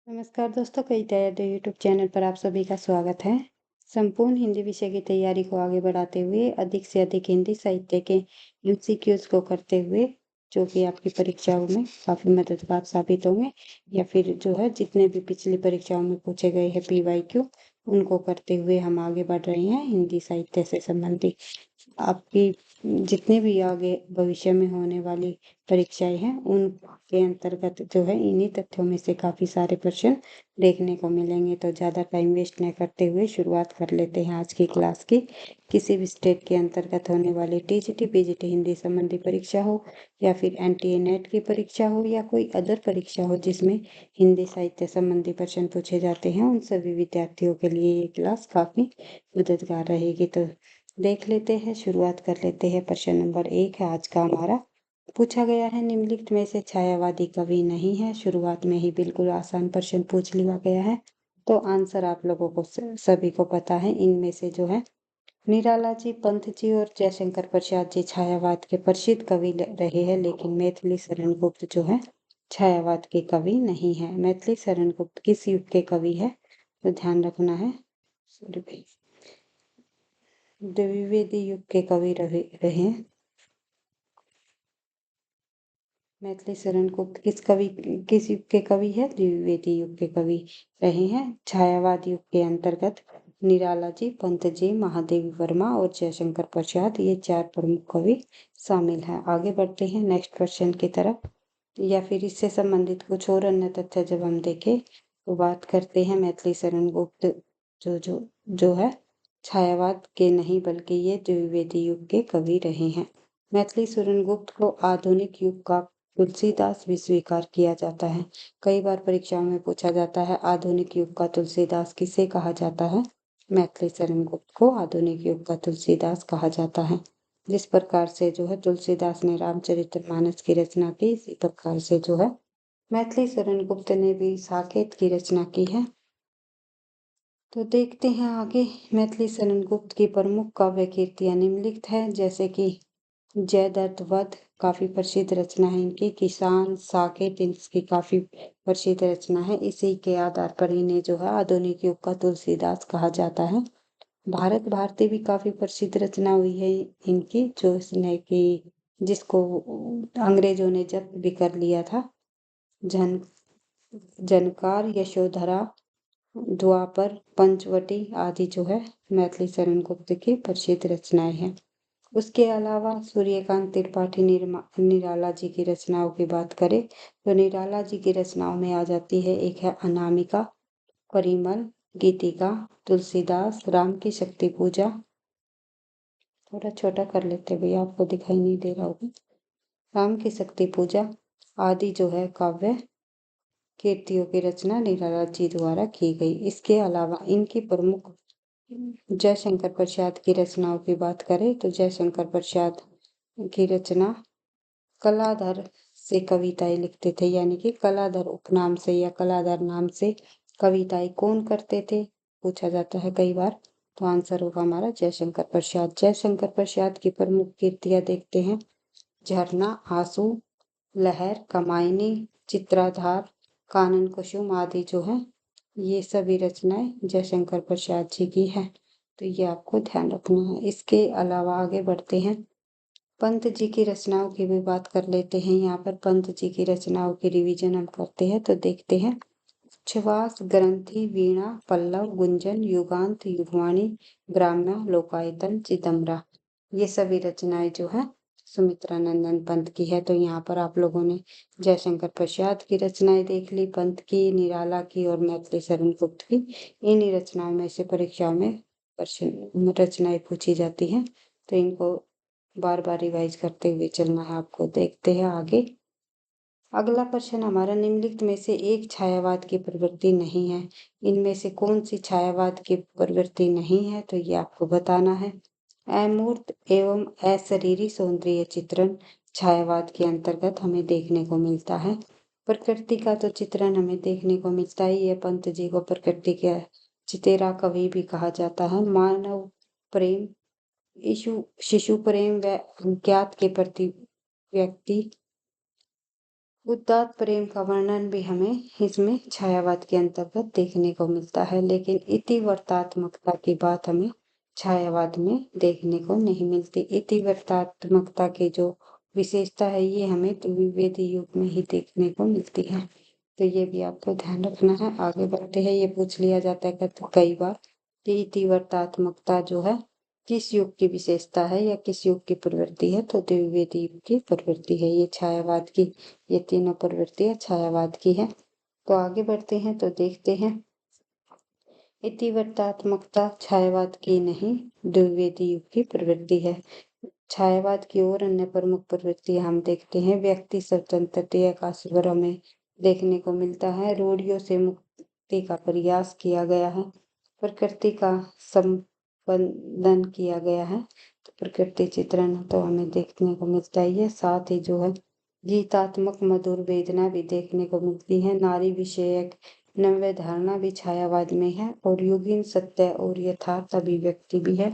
नमस्कार दोस्तों, कई तैयारी यूट्यूब चैनल पर आप सभी का स्वागत है। संपूर्ण हिंदी विषय की तैयारी को आगे बढ़ाते हुए अधिक से अधिक हिंदी साहित्य के एमसीक्यूज को करते हुए, जो कि आपकी परीक्षाओं में काफ़ी मददगार साबित होंगे, या फिर जो है जितने भी पिछली परीक्षाओं में पूछे गए हैं पीवाईक्यू, उनको करते हुए हम आगे बढ़ रहे हैं हिंदी साहित्य से संबंधित। आपकी जितने भी आगे भविष्य में होने वाली परीक्षाएं हैं, उनके अंतर्गत जो है इन्हीं तथ्यों में से काफ़ी सारे प्रश्न देखने को मिलेंगे। तो ज़्यादा टाइम वेस्ट न करते हुए शुरुआत कर लेते हैं आज की क्लास की। किसी भी स्टेट के अंतर्गत होने वाली टीजीटी पीजीटी हिंदी संबंधी परीक्षा हो, या फिर एनटीए नेट की परीक्षा हो, या कोई अदर परीक्षा हो जिसमें हिंदी साहित्य संबंधी प्रश्न पूछे जाते हैं, उन सभी विद्यार्थियों के लिए ये क्लास काफ़ी मददगार रहेगी। तो देख लेते हैं, शुरुआत कर लेते हैं। प्रश्न नंबर 1 है आज का हमारा। पूछा गया है, निम्नलिखित में से छायावादी कवि नहीं है। शुरुआत में ही बिल्कुल आसान प्रश्न पूछ लिया गया है, तो आंसर आप लोगों को सभी को पता है। इनमें से जो है निराला जी, पंत जी और जयशंकर प्रसाद जी छायावाद के प्रसिद्ध कवि रहे हैं, लेकिन मैथिली शरण गुप्त जो है छायावाद के कवि नहीं है। मैथिली शरण गुप्त किस युग के कवि है, तो ध्यान रखना है। सॉरी भाई, द्विवेदी युग के कवि रहे हैं। मैथिली शरण गुप्त किस युग के कवि है? द्विवेदी युग के कवि रहे हैं। छायावाद युग के अंतर्गत निराला जी, पंत जी, महादेवी वर्मा और जयशंकर प्रसाद, ये 4 प्रमुख कवि शामिल हैं। आगे बढ़ते हैं नेक्स्ट क्वेश्चन की तरफ, या फिर इससे संबंधित कुछ और अन्य तथ्य जब हम देखें तो बात करते हैं मैथिली शरण गुप्त जो जो जो है छायावाद के नहीं, बल्कि ये द्विवेदी युग के कवि रहे हैं। मैथिली शरण गुप्त को आधुनिक युग का तुलसीदास भी स्वीकार किया जाता है। कई बार परीक्षाओं में पूछा जाता है, आधुनिक युग का तुलसीदास किसे कहा जाता है? मैथिली शरण गुप्त को आधुनिक युग का तुलसीदास कहा जाता है। जिस प्रकार से जो है तुलसीदास ने रामचरितमानस की रचना की, इसी प्रकार से जो है मैथिली शरण गुप्त ने भी साकेत की रचना की है। तो देखते हैं आगे। मैथिली शरण गुप्त की प्रमुख काव्य कीर्तियां निम्नलिखित है, जैसे कि जयद्रथ वध काफी प्रसिद्ध रचना है इनकी। किसान, साकेत इनकी काफी प्रसिद्ध रचना है। इसी के आधार पर इन्हें जो है आधुनिक युग का तुलसीदास कहा जाता है। भारत भारती भी काफी प्रसिद्ध रचना हुई है इनकी, जो इसने की जिसको अंग्रेजों ने जब्त भी कर लिया था। जन जनकार, यशोधरा, द्वापर, पंचवटी आदि जो है मैथिली शरण गुप्त की प्रसिद्ध रचनाएं हैं। उसके अलावा सूर्यकांत त्रिपाठी निराला जी की रचनाओं की बात करें तो निराला जी की रचनाओं में आ जाती है, एक है अनामिका, परिमल, गीतिका, तुलसीदास, राम की शक्ति पूजा। थोड़ा छोटा कर लेते भैया, आपको दिखाई नहीं दे रहा होगा। राम की शक्ति पूजा आदि जो है काव्य कीर्तियों की रचना निराला जी द्वारा की गई। इसके अलावा इनकी प्रमुख जयशंकर प्रसाद की रचनाओं की बात करें तो जयशंकर प्रसाद की रचना कलाधर से कविताएं लिखते थे, यानी कि कलाधर उपनाम से या कलाधर नाम से कविताएं कौन करते थे, पूछा जाता है कई बार। तो आंसर होगा हमारा जयशंकर प्रसाद। जयशंकर प्रसाद की प्रमुख कृतियां देखते हैं। झरना, आंसू, लहर, कमायनी, चित्राधार, कानन कुसुम आदि जो है ये सभी रचनाएं जयशंकर प्रसाद जी की है। तो ये आपको ध्यान रखना है। इसके अलावा आगे बढ़ते हैं, पंत जी की रचनाओं की भी बात कर लेते हैं। यहाँ पर पंत जी की रचनाओं की रिवीजन हम करते हैं, तो देखते हैं। उच्छ्वास, ग्रंथि, वीणा, पल्लव, गुंजन, युगांत, युगवाणी, ग्राम्य, लोकायतन, चिदम्बरा, ये सभी रचनाएं जो है सुमित्रा नंदन पंत की है। तो यहाँ पर आप लोगों ने जयशंकर प्रसाद की रचनाएं देख ली, पंत की, निराला की और मैथिली शरण गुप्त की। इन्हीं रचनाओं में से परीक्षाओं में रचनाएं पूछी जाती हैं, तो इनको बार बार रिवाइज करते हुए चलना है आपको। देखते हैं आगे। अगला प्रश्न हमारा, निम्नलिखित में से एक छायावाद की प्रवृत्ति नहीं है। इनमें से कौन सी छायावाद की प्रवृत्ति नहीं है, तो ये आपको बताना है। अमूर्त एवं अशरीरी सौंदर्य चित्रण छायावाद के अंतर्गत हमें देखने को मिलता है। प्रकृति का तो चित्रण हमें देखने को मिलता ही है। पंत जी को प्रकृति के चितेरा कवि भी कहा जाता है। मानव प्रेम, शिशु प्रेम व अज्ञात के प्रति व्यक्ति उदात्त प्रेम का वर्णन भी हमें इसमें छायावाद के अंतर्गत देखने को मिलता है, लेकिन इतिवर्तात्मकता की बात हमें छायावाद में देखने को नहीं मिलती। इतिवर्तात्मकता की जो विशेषता है ये हमें द्विवेदी युग में ही देखने को मिलती है, तो ये भी आपको ध्यान रखना है। आगे बढ़ते हैं। ये पूछ लिया जाता है कई बार कि इतिवर्तात्मकता जो है किस युग की विशेषता है या किस युग की प्रवृत्ति है, तो द्विवेदी युग की प्रवृत्ति है। ये छायावाद की, ये तीनों प्रवृत्तियां छायावाद की है। तो आगे बढ़ते हैं तो देखते हैं। इतिवर्तात्मकता छायावाद की नहीं, द्विवेदी युग की प्रवृत्ति है। छायावाद की ओर अन्य प्रमुख प्रवृत्तियां हम देखते हैं। व्यक्ति स्वतंत्रता का स्वरों में देखने को मिलता है। रूढ़ियों से मुक्ति का प्रयास किया गया है। प्रकृति का संबंधन किया गया है, तो प्रकृति चित्रण तो हमें देखने को मिलता ही है। साथ ही जो है गीतात्मक मधुर वेदना भी देखने को मिलती है। नारी विषयक नव्य धारणा भी छायावाद में है, और युगीन सत्य और यथार्थ अभिव्यक्ति भी है।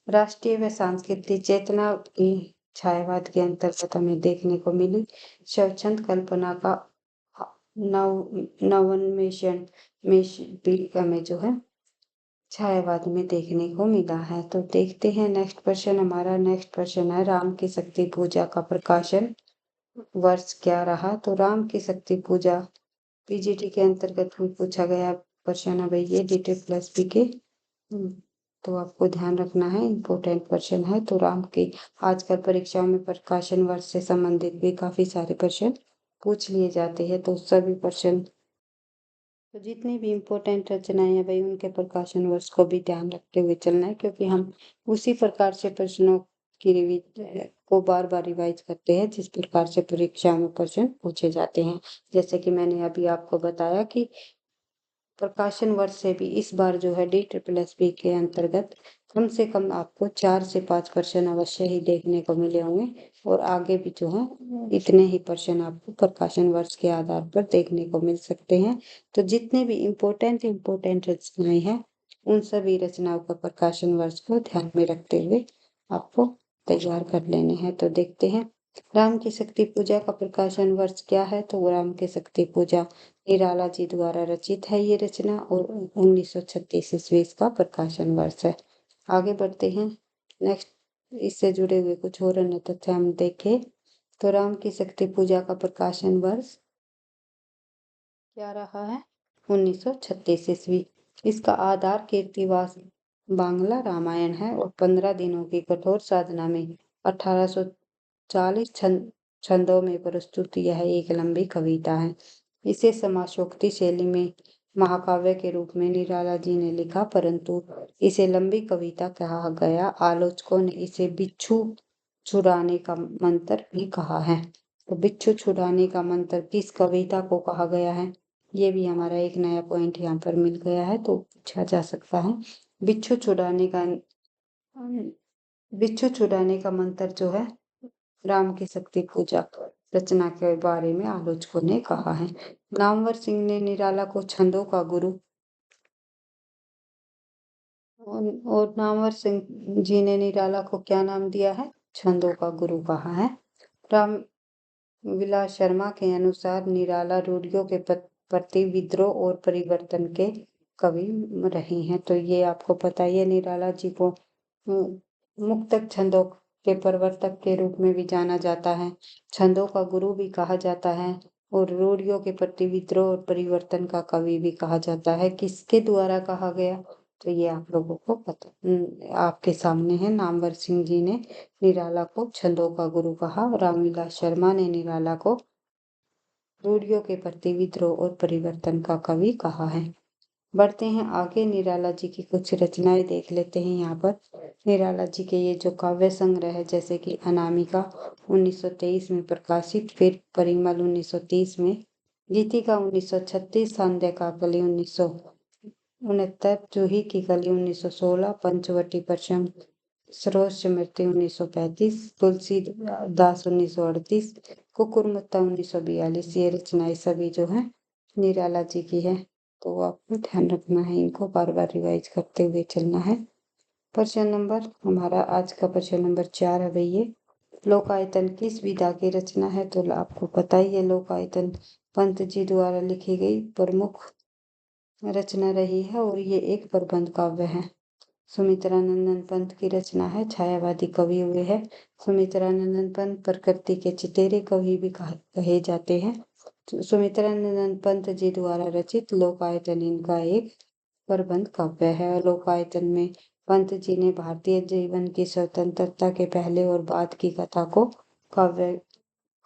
राष्ट्रीय व सांस्कृतिक चेतना की छायावाद के अंतर्गत हमें देखने को मिली। स्वच्छंद कल्पना का नवोन्मेषण में भी हमें जो है छायावाद में देखने को मिला है। तो देखते हैं नेक्स्ट प्रश्न। हमारा नेक्स्ट प्रश्न है राम की शक्ति पूजा का प्रकाशन वर्ष क्या रहा। तो राम की शक्ति पूजा पीजीटी के अंतर्गत भी पूछा गया प्रश्न है भाई, ये DT+P के, तो आपको ध्यान रखना है, इम्पोर्टेंट प्रश्न है। तो राम के आजकल परीक्षाओं में प्रकाशन वर्ष से संबंधित भी काफी सारे प्रश्न पूछ लिए जाते हैं, तो सभी प्रश्न, तो जितनी भी इम्पोर्टेंट रचनाएं हैं भाई उनके प्रकाशन वर्ष को भी ध्यान रखते हुए चलना है, क्योंकि हम उसी प्रकार से प्रश्नों की को बार बार रिवाइज करते हैं जिस प्रकार से परीक्षा में प्रश्न पूछे जाते हैं। जैसे कि मैंने अभी आपको बताया कि प्रकाशन वर्ष से भी इस बार जो है DSSB के अंतर्गत कम से कम आपको 4 से 5 प्रश्न अवश्य ही देखने को मिले होंगे, और आगे भी जो है इतने ही प्रश्न आपको प्रकाशन वर्ष के आधार पर देखने को मिल सकते हैं। तो जितने भी इम्पोर्टेंट रचनाएं हैं उन सभी रचनाओं का प्रकाशन वर्ष को ध्यान में रखते हुए आपको तैयार कर लेने हैं। तो देखते हैं राम की शक्ति पूजा का प्रकाशन वर्ष क्या है। तो राम की शक्ति पूजा निराला जी द्वारा रचित है ये रचना, और 1936 ईस्वी का प्रकाशन वर्ष है। आगे बढ़ते हैं। नेक्स्ट इससे जुड़े हुए कुछ और अन्य तथ्य हम देखें तो राम की शक्ति पूजा का प्रकाशन वर्ष क्या रहा है, 1936 ईस्वी। इसका आधार कीर्तिवास बांग्ला रामायण है, और 15 दिनों की कठोर साधना में 1840 छंदों में प्रस्तुत यह एक लंबी कविता है। इसे समासोक्ति शैली में महाकाव्य के रूप में निराला जी ने लिखा, परंतु इसे लंबी कविता कहा गया। आलोचकों ने इसे बिच्छू छुड़ाने का मंत्र भी कहा है। तो बिच्छू छुड़ाने का मंत्र किस कविता को कहा गया है, ये भी हमारा एक नया पॉइंट यहाँ पर मिल गया है, तो पूछा जा सकता है। बिच्छू छुड़ाने का मंत्र जो है राम की शक्ति पूजा रचना के बारे में आलोचकों ने कहा है। नामवर सिंह ने निराला को छंदों का गुरु, और नामवर सिंह जी ने निराला को क्या नाम दिया है, छंदों का गुरु कहा है। राम विलास शर्मा के अनुसार निराला रूढ़ियों के प्रति विद्रोह और परिवर्तन के कवि रहे हैं। तो ये आपको पता ही है, निराला जी को मुक्तक छंदों के प्रवर्तक के रूप में भी जाना जाता है, छंदों का गुरु भी कहा जाता है, और रूढ़ियों के प्रति विद्रोह और परिवर्तन का कवि भी कहा जाता है। किसके द्वारा कहा गया, तो ये आप लोगों को पता आपके सामने है। नामवर सिंह जी ने निराला को छंदों का गुरु कहा। रामविलास शर्मा ने निराला को रूढ़ियों के प्रति विद्रोह और परिवर्तन का कवि कहा है। बढ़ते हैं आगे, निराला जी की कुछ रचनाएं देख लेते हैं। यहाँ पर निराला जी के ये जो काव्य संग्रह है, जैसे कि अनामिका 1923 में प्रकाशित, फिर परिमल 1930 में, गीतिका 1936, संध्या का कली 1969, जूही की कली 1916, पंचवटी पश्चिम सरोज स्मृति 1935, तुलसीदास 1938, कुकुरमुत्ता 1942। ये रचनाएं सभी जो है निराला जी की है, तो आपको ध्यान रखना है, इनको बार बार रिवाइज करते हुए चलना है। प्रश्न नंबर हमारा आज का प्रश्न नंबर 4 है भैया, लोकायतन किस विधा की रचना है? तो आपको पता ही है, लोकायतन पंत जी द्वारा लिखी गई प्रमुख रचना रही है और ये एक प्रबंध काव्य है। सुमित्रानंदन पंत की रचना है, छायावादी कवि हुए हैं। सुमित्रानंदन पंत प्रकृति के चितेरे कवि भी कहे जाते हैं। सुमित्रानंदन पंत जी द्वारा रचित लोकायतन इनका एक प्रबंध काव्य है। लोकायतन में पंत जी ने भारतीय जीवन की स्वतंत्रता के पहले और बाद की कथा को काव्य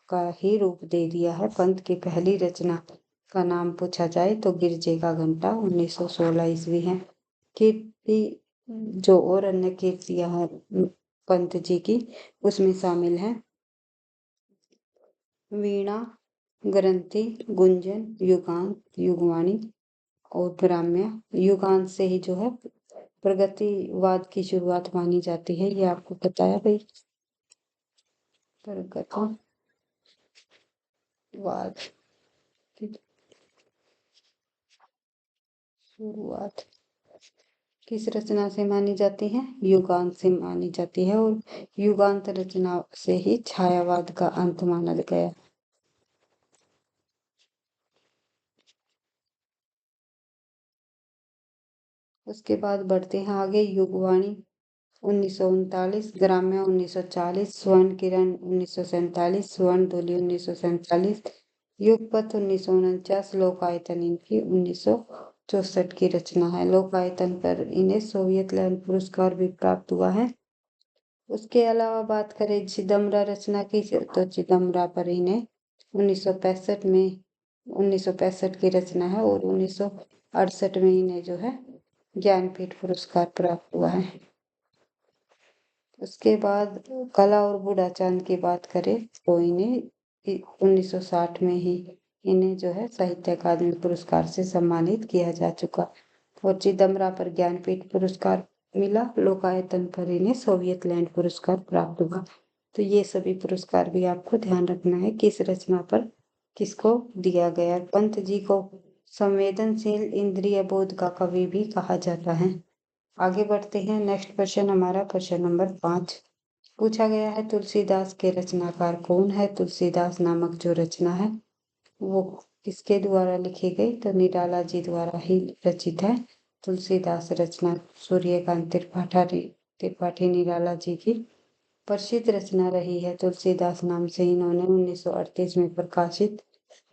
का ही रूप दे दिया है। पंत की पहली रचना का नाम पूछा जाए तो गिरजे का घंटा 1916 ईस्वी है। कीर्ति जो और अन्य कीर्तियां हैं पंत जी की, उसमें शामिल है वीणा, ग्रंथि, गुंजन, युगांत, युगवाणी और ग्राम्य। युगांत से ही जो है प्रगतिवाद की शुरुआत मानी जाती है, ये आपको बताया भाई। प्रगतिवाद की शुरुआत किस रचना से मानी जाती है? युगांत से मानी जाती है और युगांत रचना से ही छायावाद का अंत माना गया। उसके बाद बढ़ते हैं आगे। युगवाणी 1939, ग्राम्य 1940, स्वर्ण किरण 1947, स्वर्ण ध्वनि 1947, युगपथ 1949, लोकायतन इनकी 1964 की रचना है। लोकायतन पर इन्हें सोवियत लैंड पुरस्कार भी प्राप्त हुआ है। उसके अलावा बात करें चिदम्बरा रचना की, तो चिदम्बरा पर इन्हें 1965 में 1965 की रचना है और 1968 में इन्हें जो है ज्ञानपीठ पुरस्कार प्राप्त हुआ है। उसके बाद कला और बूढ़ा चांद की बात करें तो इन्हें 1960 में ही इन्हें जो है साहित्य अकादमी पुरस्कार से सम्मानित किया जा चुका और चिदम्बरा पर ज्ञानपीठ पुरस्कार मिला। लोकायतन पर इन्हें सोवियत लैंड पुरस्कार प्राप्त हुआ। तो ये सभी पुरस्कार भी आपको ध्यान रखना है किस रचना पर किसको दिया गया। पंत जी को संवेदनशील इंद्रिय बोध का कवि भी कहा जाता है। आगे बढ़ते हैं। नेक्स्ट क्वेश्चन हमारा क्वेश्चन नंबर 5 पूछा गया है, तुलसीदास के रचनाकार कौन है? तुलसीदास नामक जो रचना है वो किसके द्वारा लिखी गई? तो निराला जी द्वारा ही रचित है। तुलसीदास रचना सूर्यकांत त्रिपाठी निराला जी की प्रसिद्ध रचना रही है। तुलसीदास नाम से इन्होंने 1938 में प्रकाशित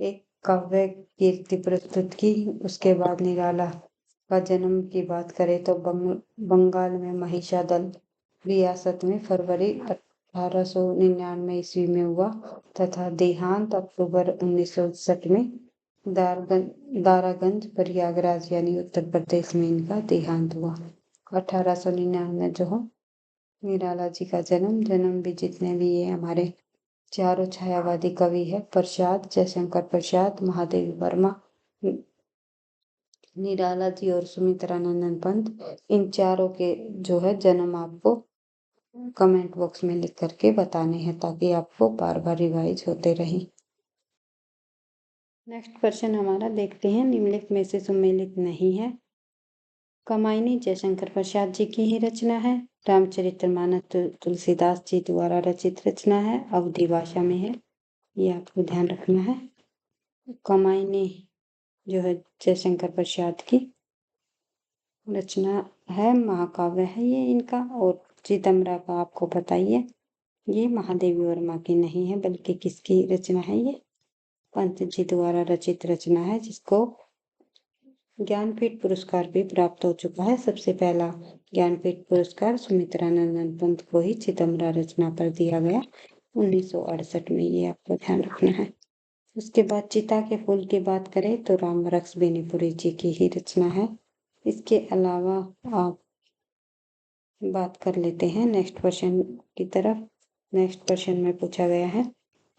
एक काव्य कीर्ति प्रस्तुत की। उसके बाद निराला का जन्म की बात करें तो बंगाल में महिषादल रियासत में फरवरी 1899 ईस्वी में हुआ तथा देहांत अक्टूबर 1961 में दारागंज प्रयागराज यानी उत्तर प्रदेश में इनका देहांत हुआ। 1899 जो हो निराला जी का जन्म भी जितने भी ये हमारे चारों छायावादी कवि है, प्रसाद, जयशंकर प्रसाद, महादेवी वर्मा, निराला जी और सुमित्रानंदन पंत, इन चारों के जो है जन्म आपको कमेंट बॉक्स में लिख करके बताने हैं ताकि आपको बार बार रिवाइज होते रहें। नेक्स्ट क्वेश्चन हमारा देखते हैं, निम्नलिखित में से सुमेलित नहीं है। कमायनी जयशंकर प्रसाद जी की ही रचना है। रामचरितमानस तुलसीदास जी द्वारा रचित रचना है, अवधी भाषा में है, ये आपको ध्यान रखना है। कमायनी जो है जयशंकर प्रसाद की रचना है, महाकाव्य है ये इनका। और चिदम्बरा का आपको बताइए, ये महादेवी वर्मा की नहीं है बल्कि किसकी रचना है? ये पंत जी द्वारा रचित रचना है जिसको ज्ञानपीठ पुरस्कार भी प्राप्त हो चुका है। सबसे पहला ज्ञानपीठ पुरस्कार सुमित्रानंदन पंत को ही चिदम्बरा रचना पर दिया गया 1968 में, ये आपको ध्यान रखना है। उसके बाद चिता के फूल की बात करें तो रामरक्स बेनीपुरी जी की ही रचना है। इसके अलावा आप बात कर लेते हैं नेक्स्ट क्वेश्चन की तरफ। नेक्स्ट क्वेश्चन में पूछा गया है,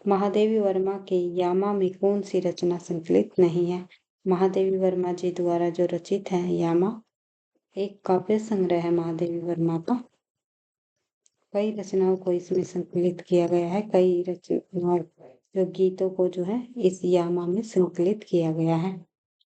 महादेवी वर्मा के यामा में कौन सी रचना संकलित नहीं है? महादेवी वर्मा जी द्वारा जो रचित है यामा, एक काव्य संग्रह है महादेवी वर्मा का। कई रचनाओं को इसमें संकलित किया गया है, कई रचनाओं जो गीतों को जो है इस यामा में संकलित किया गया है।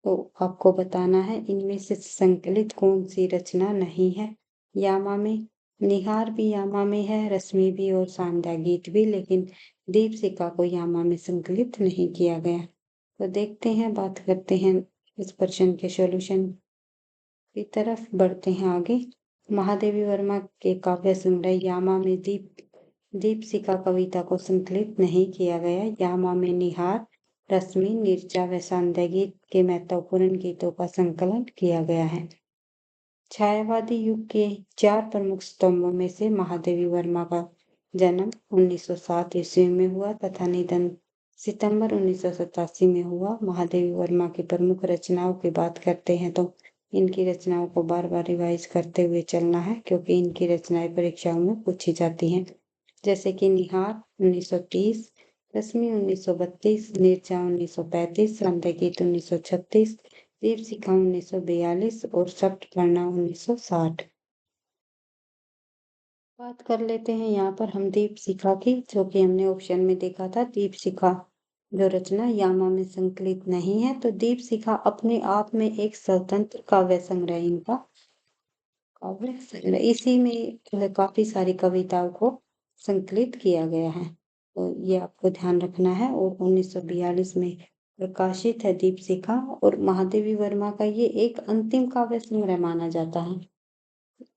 तो आपको बताना है इनमें से संकलित कौन सी रचना नहीं है यामा में। निहार भी यामा में है, रश्मि भी और सांध्या गीत भी, लेकिन दीपशिखा को यामा में संकलित नहीं किया गया। तो देखते हैं, बात करते हैं इस प्रश्न के सॉल्यूशन की तरफ, बढ़ते हैं आगे। महादेवी वर्मा के काव्य संग्रह यामा में दीपशिखा कविता को संकलित नहीं किया गया। यामा में निहार, रश्मि, नीरजा व सांध्या गीत के महत्वपूर्ण गीतों का संकलन किया गया है। छायावादी युग के 4 प्रमुख स्तंभों में से महादेवी वर्मा का जन्म 1907 ईस्वी में हुआ तथा निधन सितंबर 1987 में हुआ। महादेवी वर्मा की प्रमुख रचनाओं की बात करते हैं तो इनकी रचनाओं को बार बार रिवाइज करते हुए चलना है, क्योंकि इनकी रचनाएं परीक्षाओं में पूछी जाती हैं। जैसे कि निहार 1930, रश्मि 1932, नीरजा 1935, सांध्या गीत 1936, दीपशिखा 1942 और सप्तपर्णा 1960। बात कर लेते हैं यहाँ पर हम दीपशिखा की, जो कि हमने ऑप्शन में देखा था। दीपशिखा जो रचना यामा में संकलित नहीं है, तो दीपशिखा अपने आप में एक स्वतंत्र काव्य संग्रह, इनका काव्य संग्रह, इसी में काफी सारी कविताओं को संकलित किया गया है, तो ये आपको ध्यान रखना है। और 1942 में प्रकाशित है दीपशिखा, और महादेवी वर्मा का ये एक अंतिम काव्य संग्रह माना जाता है।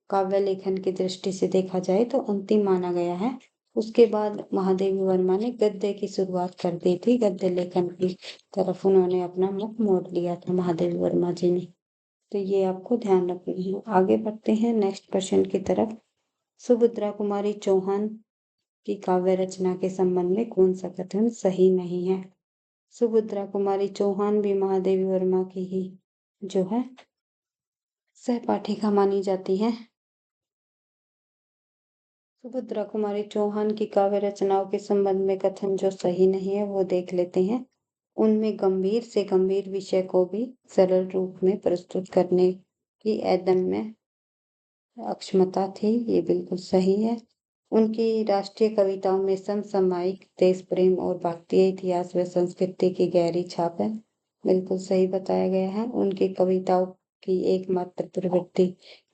काव्य लेखन की दृष्टि से देखा जाए तो अंतिम माना गया है। उसके बाद महादेवी वर्मा ने गद्य की शुरुआत कर दी थी। गद्य लेखन की तरफ उन्होंने अपना मुख मोड़ लिया था महादेवी वर्मा जी ने, तो ये आपको ध्यान रखनी है। आगे बढ़ते हैं नेक्स्ट क्वेश्चन की तरफ। सुभद्रा कुमारी चौहान की काव्य रचना के संबंध में कौन सा कथन सही नहीं है? सुभद्रा कुमारी चौहान भी महादेवी वर्मा की ही जो है सहपाठिका मानी जाती है। सुभद्रा कुमारी चौहान की काव्य रचनाओं के संबंध में कथन जो सही नहीं है वो देख लेते हैं। उनमें गंभीर से गंभीर विषय को भी सरल रूप में प्रस्तुत करने की अदम्य अक्षमता थी, ये बिल्कुल सही है। उनकी राष्ट्रीय कविताओं में समसामयिक देश प्रेम और भारतीय इतिहास व संस्कृति की गहरी छाप है, बिल्कुल सही बताया गया है। उनकी कविताओं की एकमात्र प्रवृत्ति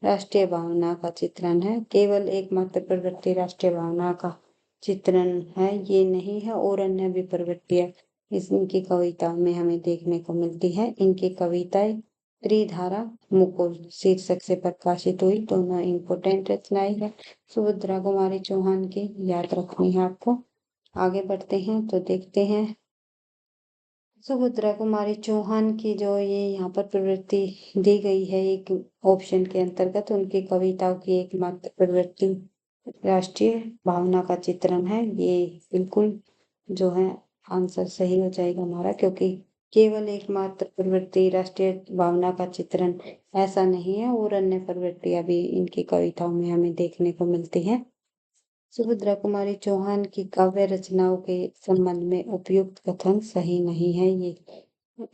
राष्ट्रीय भावना का चित्रण है, केवल एकमात्र प्रवृत्ति राष्ट्रीय भावना का चित्रण है ये नहीं है, और अन्य भी प्रवृत्तियां इनकी कविताओं में हमें देखने को मिलती है। इनकी कविताएं त्रिधारा मुकुल शीर्षक से प्रकाशित हुई, दोनों इम्पोर्टेंट रचनाएं है सुभद्रा कुमारी चौहान की, याद रखनी है आपको। आगे बढ़ते हैं तो देखते हैं सुभद्रा कुमारी चौहान की जो ये यहाँ पर प्रवृत्ति दी गई है एक ऑप्शन के अंतर्गत, उनकी कविताओं की एकमात्र प्रवृत्ति राष्ट्रीय भावना का चित्रण है, ये बिल्कुल जो है आंसर सही हो जाएगा हमारा, क्योंकि केवल एकमात्र प्रवृत्ति राष्ट्रीय भावना का चित्रण ऐसा नहीं है, और अन्य प्रवृत्तियां भी इनकी कविताओं में हमें देखने को मिलती हैं। सुभद्रा कुमारी चौहान की काव्य रचनाओं के संबंध में उपयुक्त कथन सही नहीं है। ये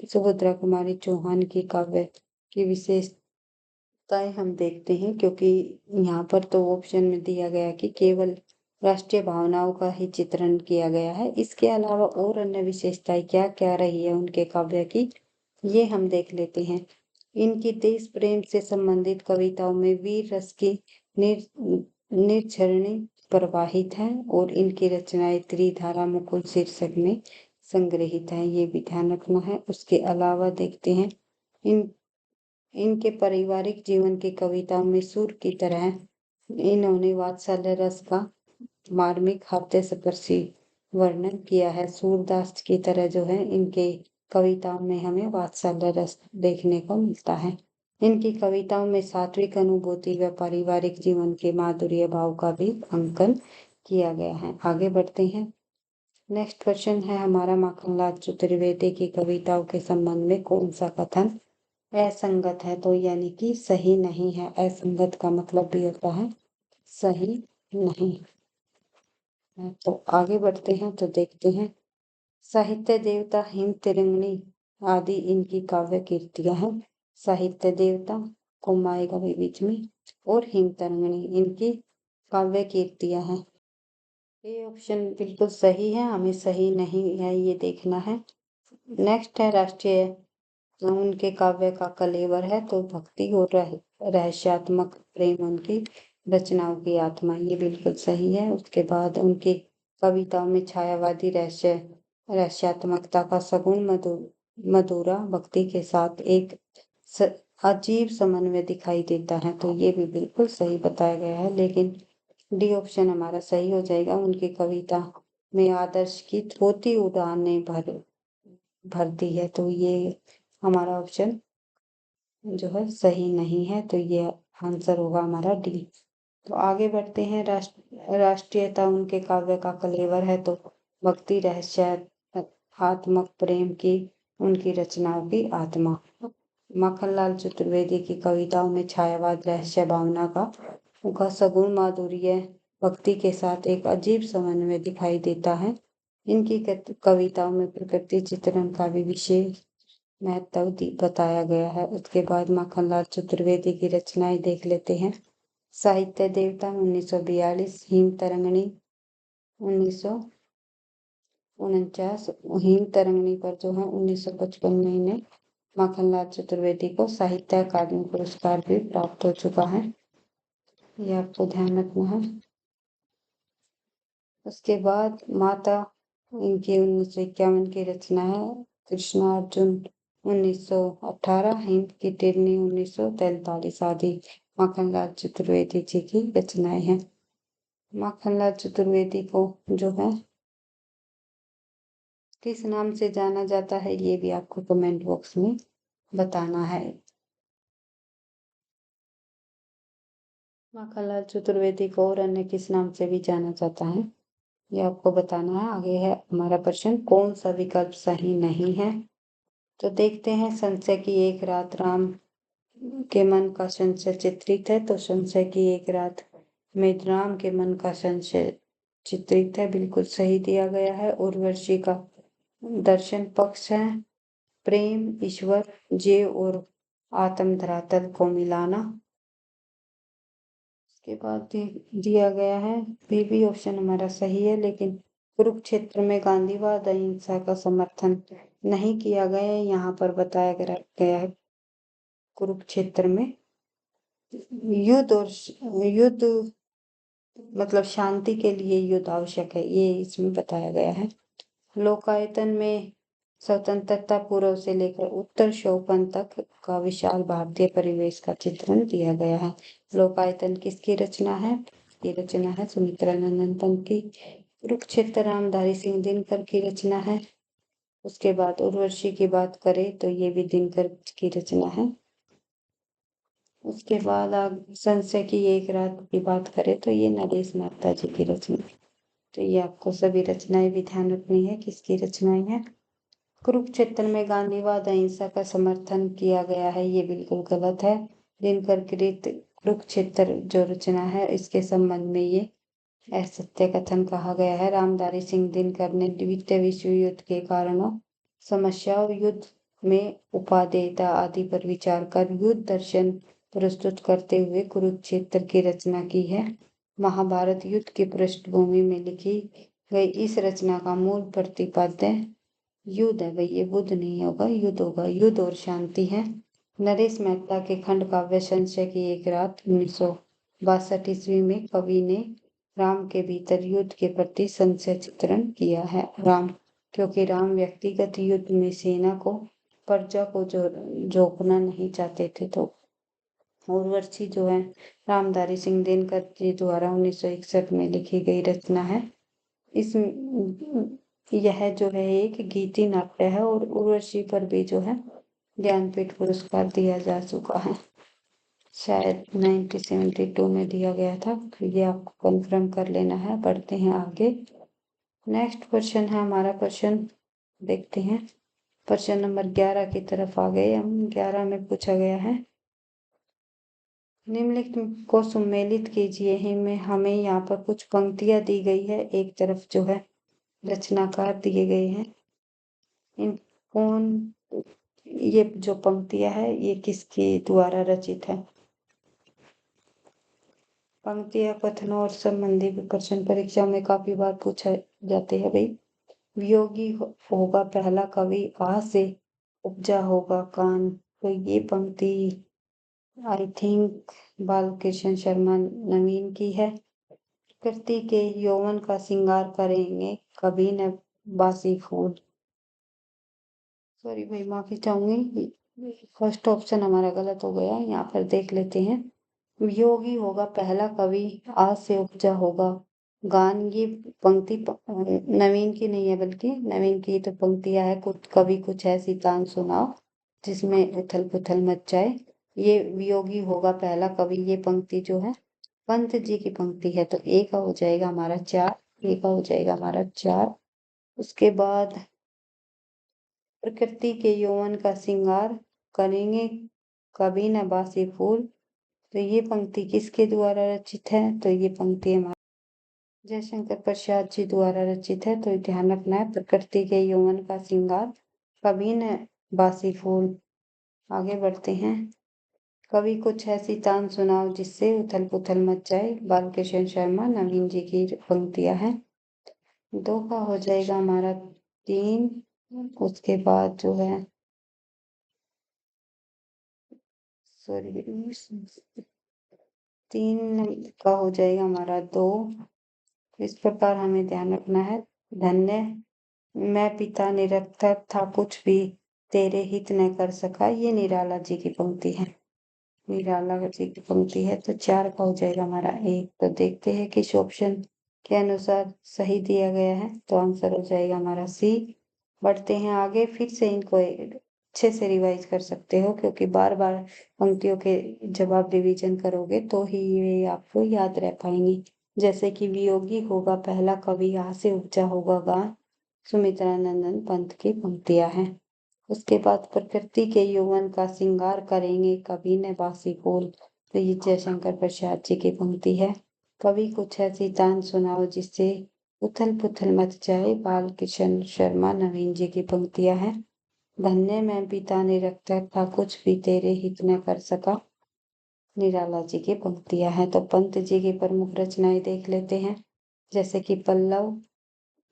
सुभद्रा कुमारी चौहान की काव्य की विशेषताएं हम देखते हैं, क्योंकि यहाँ पर तो ऑप्शन में दिया गया कि केवल राष्ट्रीय भावनाओं का ही चित्रण किया गया है। इसके अलावा और अन्य विशेषताएं क्या क्या रही है उनके काव्य की, ये हम देख लेते हैं। इनकी देश प्रेम से संबंधित कविताओं में वीर रस की निर्झरणी प्रवाहित है, और इनकी रचनाएं त्रिधारा मुकुल शीर्षक में संग्रहित है, ये भी ध्यान रखना है। उसके अलावा देखते हैं इनके पारिवारिक जीवन की कविताओं में सूर की तरह इन्होंने वात्सल्य रस का मार्मिक हास्यस्पर्शी वर्णन किया है। सूरदास की तरह जो है इनके कविताओं में हमें वात्सल्य रस देखने को मिलता है। इनकी कविताओं में सात्विक अनुभूति व पारिवारिक जीवन के माधुर्य भाव का भी अंकन किया गया है। आगे बढ़ते हैं। नेक्स्ट क्वेश्चन है हमारा, माखनलाल चतुर्वेदी की कविताओं के संबंध में कौन सा कथन असंगत है? तो यानी कि सही नहीं है। असंगत का मतलब भी होता है सही नहीं। तो आगे बढ़ते हैं तो देखते हैं। साहित्य देवता, हिम तिरंगनी आदि इनकी काव्य कीर्तियां हैं। साहित्य देवता को आएगा भी बीच में, और हिम तरंगिणी इनकी काव्य कीर्तियां हैं। ये ऑप्शन बिल्कुल सही है, हमें सही नहीं है ये देखना है। नेक्स्ट है राष्ट्रीय, उनके काव्य का कलेवर है तो भक्ति और रहस्यात्मक प्रेम उनकी रचनाओं की आत्मा, ये बिल्कुल सही है। उसके बाद उनकी कविताओं में छायावादी रहस्यात्मकता का सगुण मधुरा भक्ति के साथ एक अजीब समन्वय दिखाई देता है, तो ये भी बिल्कुल सही बताया गया है। लेकिन डी ऑप्शन हमारा सही हो जाएगा। उनकी कविता में आदर्श की थोती उड़ाने भरती है, तो ये हमारा ऑप्शन जो है सही नहीं है, तो ये आंसर होगा हमारा डी। तो आगे बढ़ते हैं। राष्ट्रीयता उनके काव्य का कलेवर है, तो भक्ति रहस्यात्मक प्रेम की उनकी रचनाओं की आत्मा। माखनलाल चतुर्वेदी की कविताओं में छायावाद रहस्य भावना का सगुण माधुर्य भक्ति के साथ एक अजीब समन्वय दिखाई देता है। इनकी कविताओं में प्रकृति चित्रण का भी विशेष महत्व बताया गया है। उसके बाद माखनलाल चतुर्वेदी की रचनाएं देख लेते हैं। साहित्य देवता 1942, हिम तरंगिणी 1949, हिम तरंगिणी पर जो है 1955 में इन्हें माखनलाल चतुर्वेदी को साहित्य अकादमी पुरस्कार भी प्राप्त हो चुका है, ये आपको ध्यान रखना है। उसके बाद माता इनकी 1951 की रचना है कृष्णा अर्जुन 1918, हिंद की टिरनी 1943 आदि माखनलाल चतुर्वेदी जी की रचनाएं हैं। माखनलाल चतुर्वेदी को जो है किस नाम से जाना जाता है, ये भी आपको कमेंट बॉक्स में बताना है। माखनलाल चतुर्वेदी को और अन्य किस नाम से भी जाना जाता है, ये आपको बताना है। आगे है हमारा प्रश्न, कौन सा विकल्प सही नहीं है। तो देखते हैं। संशय की एक रात राम के मन का संशय चित्रित है, तो संशय की एक रात में राम के मन का संशय चित्रित है, बिल्कुल सही दिया गया है। उर्वशी का दर्शन पक्ष है, प्रेम ईश्वर जे और आत्म धरातल को मिलाना। उसके बाद दिया गया है बी ऑप्शन हमारा सही है, लेकिन कुरुक्षेत्र में गांधीवाद अहिंसा का समर्थन नहीं किया गया है। यहाँ पर बताया गया है कुरुक्षेत्र में युद्ध मतलब शांति के लिए युद्ध आवश्यक है, ये इसमें बताया गया है। लोकायतन में स्वतंत्रता पूर्व से लेकर उत्तर शोपन तक का विशाल भारतीय परिवेश का चित्रण दिया गया है। लोकायतन किसकी रचना है, ये रचना है सुमित्रा नंदन पंत की। कुरुक्षेत्र रामधारी सिंह दिनकर की रचना है। उसके बाद उर्वशी की बात करें तो ये भी दिनकर की रचना है। उसके बाद संशय की एक रात की बात करें तो ये नरेश मेहता जी की रचना। तो ये आपको सभी रचनाएं भी ध्यान रखनी है किसकी रचनाएं हैं। कुरुक्षेत्र में गांधीवाद अहिंसा का समर्थन किया गया है, ये बिल्कुल गलत है। दिनकर कृत कुरुक्षेत्र जो रचना है इसके संबंध में ये असत्य कथन कहा गया है। रामधारी सिंह दिनकर ने द्वितीय विश्व युद्ध के कारणों समस्याओं युद्ध में उपादेयता आदि पर विचार कर युद्ध दर्शन प्रस्तुत करते हुए कुरुक्षेत्र की रचना की है। महाभारत युद्ध की पृष्ठभूमि में लिखी गई इस रचना का मूल प्रतिपाद्य युद्ध है भाई, ये बुद्ध नहीं होगा, युद्ध होगा। युद्ध और शांति है। नरेश मेहता के खंड काव्य संशय की एक रात 1962 ईस्वी में कवि ने राम के भीतर युद्ध के प्रति संशय चित्रण किया है। क्योंकि राम व्यक्तिगत युद्ध में सेना को प्रजा को जोखना नहीं चाहते थे, तो उर्वशी जो है रामधारी सिंह दिनकर जी द्वारा 1961 में लिखी गई रचना है। इस यह जो है एक गीति नाट्य है और उर्वशी पर भी जो है ज्ञानपीठ पुरस्कार दिया जा चुका है, शायद 1972 में दिया गया था, तो ये आपको कंफर्म कर लेना है। बढ़ते हैं आगे। नेक्स्ट क्वेश्चन है हमारा प्रश्न, देखते हैं प्रश्न नंबर 11 की तरफ आ गए हम। 11 में पूछा गया है निम्नलिखित को सम्मिलित कीजिए। हमें यहाँ पर कुछ पंक्तियां दी गई है, एक तरफ जो है रचनाकार दिए गए हैं। इन कौन ये जो पंक्तियां है ये किसके द्वारा रचित है। पंक्तियां कथनों और संबंधी प्रश्न परीक्षा में काफी बार पूछा जाते हैं भाई। वियोगी होगा पहला कवि, आ से उपजा होगा कान। तो ये पंक्ति आई थिंक बालकृष्ण शर्मा नवीन की है। प्रकृति के यौवन का श्रृंगार करेंगे कभी न बासी फूल। सॉरी भाई, माफी चाहूंगी, फर्स्ट ऑप्शन हमारा गलत हो गया। यहाँ पर देख लेते हैं। योगी होगा पहला कवि, आज से उपजा होगा गान। ये पंक्ति नवीन की नहीं है, बल्कि नवीन की तो पंक्तियां है। कुछ कवि कुछ ऐसी तान सुनाओ जिसमें उथल पुथल मच जाए। ये वियोगी होगा पहला कवि, ये पंक्ति जो है पंत जी की पंक्ति है। तो ए का हो जाएगा हमारा 4, ए का हो जाएगा हमारा 4। उसके बाद प्रकृति के यौवन का श्रृंगार करेंगे कभी न बासी फूल। तो ये पंक्ति किसके द्वारा रचित है? तो ये पंक्ति हमारे जयशंकर प्रसाद जी द्वारा रचित है। तो ध्यान रखना है, प्रकृति के यौवन का श्रृंगार कभी न बासी फूल। आगे बढ़ते हैं। कभी कुछ ऐसी तान सुनाओ जिससे उथल पुथल मच जाए, बालकृष्ण शर्मा नवीन जी की पंक्तियां हैं। 2 का हो जाएगा हमारा 3। उसके बाद जो है, सॉरी, 3 का हो जाएगा हमारा 2। इस प्रकार हमें ध्यान रखना है। धन्य मैं पिता निरर्थक था, कुछ भी तेरे हित न कर सका। ये निराला जी की पंक्ति है, निराला जी की पंक्ति है। तो 4 का हो जाएगा हमारा 1। तो देखते हैं किस ऑप्शन के अनुसार सही दिया गया है। तो आंसर हो जाएगा हमारा सी। बढ़ते हैं आगे। फिर से इनको अच्छे से रिवाइज कर सकते हो, क्योंकि बार बार पंक्तियों के जवाब रिवीजन करोगे तो ही ये आपको याद रह पाएंगी। जैसे कि वियोगी होगा पहला कवि, यहाँ से उपजा होगा गान। सुमित्रा नंदन पंत की पंक्तियां हैं। उसके बाद प्रकृति के यौवन का श्रृंगार करेंगे कभी न बासी फूल। तो ये जयशंकर प्रसाद जी की पंक्ति है। कभी कुछ ऐसी तान सुनाओ जिससे उथल पुथल मच जाए, बालकृष्ण शर्मा नवीन जी की पंक्तियां हैं। धन्य मैं पिता निरर्थक था, कुछ भी तेरे हित न कर सका। निराला जी की पंक्तियां हैं। तो पंत जी की प्रमुख रचनाएं देख लेते हैं। जैसे कि पल्लव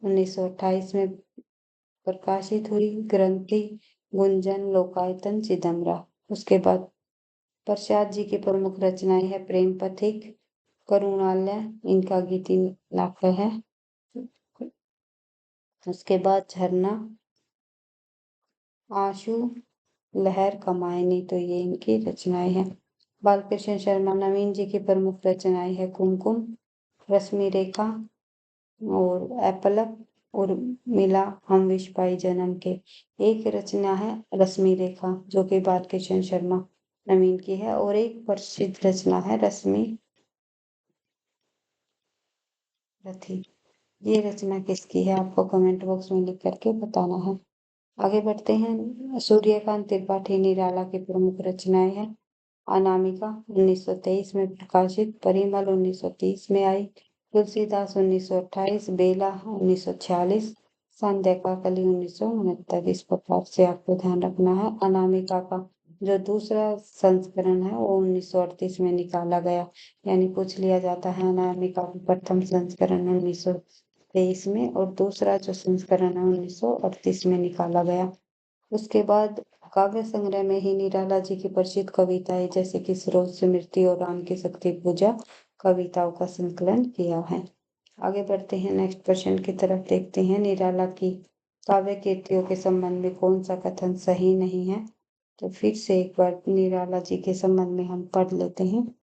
1928 में प्रकाशित हुई, ग्रंथि, गुंजन, लोकायतन, चिदम्बरा। उसके बाद प्रसाद जी की प्रमुख रचनाएं है प्रेम पथिक, करुणालय, इनका गीति नाट्य है। उसके बाद झरना, आंसू, लहर, कमायनी। तो ये इनकी रचनाएं हैं। बालकृष्ण शर्मा नवीन जी की प्रमुख रचनाएं है कुमकुम, रश्मि रेखा और एपलक और मिला हम विष पाई जन्म के। एक रचना है रश्मि रेखा, जो कि बालकृष्ण शर्मा नवीन की है। और एक प्रसिद्ध रचना है रश्मि रथी। ये रचना किसकी है? आपको कमेंट बॉक्स में लिख करके बताना है। आगे बढ़ते हैं। सूर्यकांत त्रिपाठी निराला की प्रमुख रचनाएं हैं। अनामिका 1923 में प्रकाशित, परिमल 1930 में आई, तुलसीदास 1928, बेला 1946, संध्या का कली 1969। इस प्रकार से आपको ध्यान रखना है। अनामिका का जो दूसरा संस्करण है वो 1938 में निकाला गया, यानी पूछ लिया जाता है अनामिका का प्रथम संस्करण 1923 में और दूसरा जो संस्करण है 1938 में निकाला गया। उसके बाद काव्य संग्रह में ही निराला जी की प्रसिद्ध कविताएं जैसे कि सरोज स्मृति और राम की शक्ति पूजा कविताओं का संकलन किया है। आगे बढ़ते हैं, नेक्स्ट क्वेश्चन की तरफ देखते हैं। निराला की काव्य कृतियों के संबंध में कौन सा कथन सही नहीं है? तो फिर से एक बार निराला जी के संबंध में हम पढ़ लेते हैं।